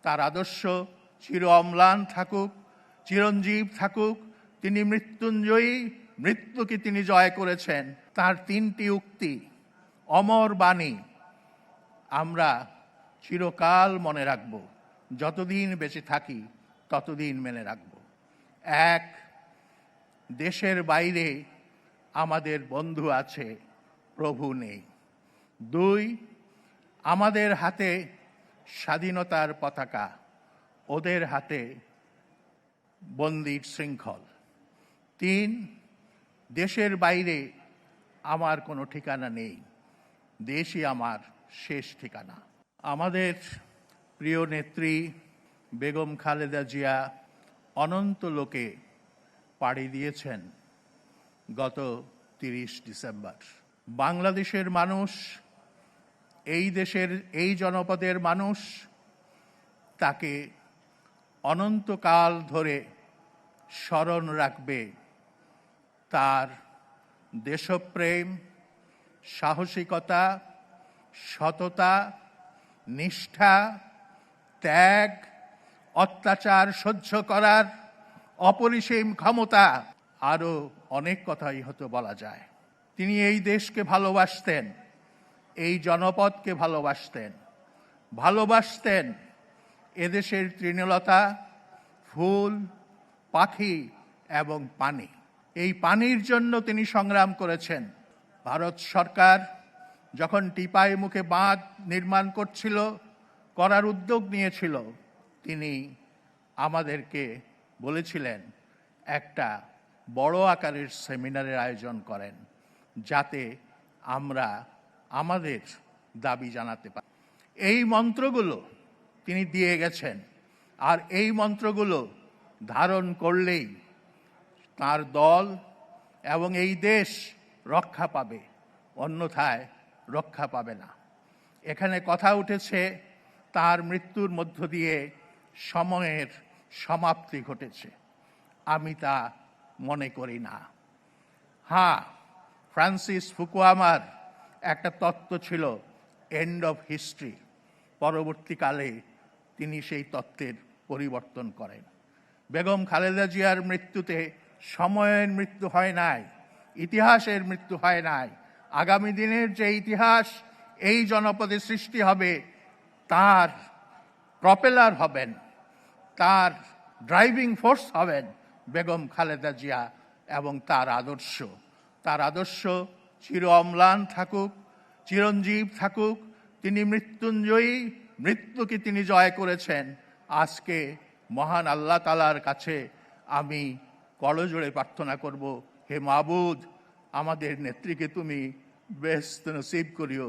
তার আদর্শ চির অম্লান থাকুক, চিরঞ্জীব থাকুক। তিনি মৃত্যুঞ্জয়ী, মৃত্যুকে তিনি জয় করেছেন। তার 3টি উক্তি, অমর বাণী, আমরা চিরকাল মনে রাখব। যতদিন বেঁচে থাকি ততদিন মনে রাখব। 1, দেশের বাইরে আমাদের বন্ধু আছে, প্রভু নেই। 2, আমাদের হাতে স্বাধীনতার পতাকা, ওদের হাতে বন্দির শৃঙ্খল। 3, দেশের বাইরে আমার কোনো ঠিকানা নেই, দেশই আমার শেষ ঠিকানা। আমাদের প্রিয় নেত্রী বেগম খালেদা জিয়া অনন্ত লোকে পাড়ি দিয়েছেন গত 30 ডিসেম্বর। বাংলাদেশের মানুষ, এই দেশের এই জনপদের মানুষ তাকে অনন্তকাল ধরে স্মরণ রাখবে। তার দেশপ্রেম, সাহসিকতা, সততা, নিষ্ঠা, ত্যাগ, অত্যাচার সহ্য করার অপরিসীম ক্ষমতা, আরও অনেক কথাই হয়তো বলা যায়। তিনি এই দেশকে ভালোবাসতেন, এই জনপদকে ভালোবাসতেন এদেশের তৃণলতা, ফুল, পাখি এবং পানি। এই পানির জন্য তিনি সংগ্রাম করেছেন। ভারত সরকার যখন টিপাই মুখে বাঁধ নির্মাণ করার উদ্যোগ নিয়েছিল, তিনি আমাদেরকে বলেছিলেন একটা বড় আকারের সেমিনারের আয়োজন করেন, যাতে আমরা আমাদের দাবি জানাতে পারি। এই মন্ত্রগুলো তিনি দিয়ে গেছেন, আর এই মন্ত্রগুলো ধারণ করলেই তার দল এবং এই দেশ রক্ষা পাবে, অন্যথায় রক্ষা পাবে না। এখানে কথা উঠেছে তার মৃত্যুর মধ্য দিয়ে সময়ের সমাপ্তি ঘটেছে। আমি তা মনে করি না। হ্যাঁ, ফ্রান্সিস ফুকুয়ামার একটা তত্ত্ব ছিল, এন্ড অফ হিস্ট্রি। পরবর্তীকালে তিনি সেই তত্ত্বের পরিবর্তন করেন। বেগম খালেদা জিয়ার মৃত্যুতে সময়ের মৃত্যু হয় নাই, ইতিহাসের মৃত্যু হয় নাই। আগামী দিনের যে ইতিহাস এই জনপদে সৃষ্টি হবে, তার প্রপেলার হবেন, তার ড্রাইভিং ফোর্স হবেন বেগম খালেদা জিয়া এবং তার আদর্শ চির অম্লান থাকুক, চিরঞ্জীব থাকুক। তিনি মৃত্যুঞ্জয়ী, মৃত্যুকে তিনি জয় করেছেন। আজকে মহান আল্লাহ তাআলার কাছে আমি করজোড়ে প্রার্থনা করব, হে মাবুদ, আমাদের নেত্রীকে তুমি বেহেশত নসিব করিও।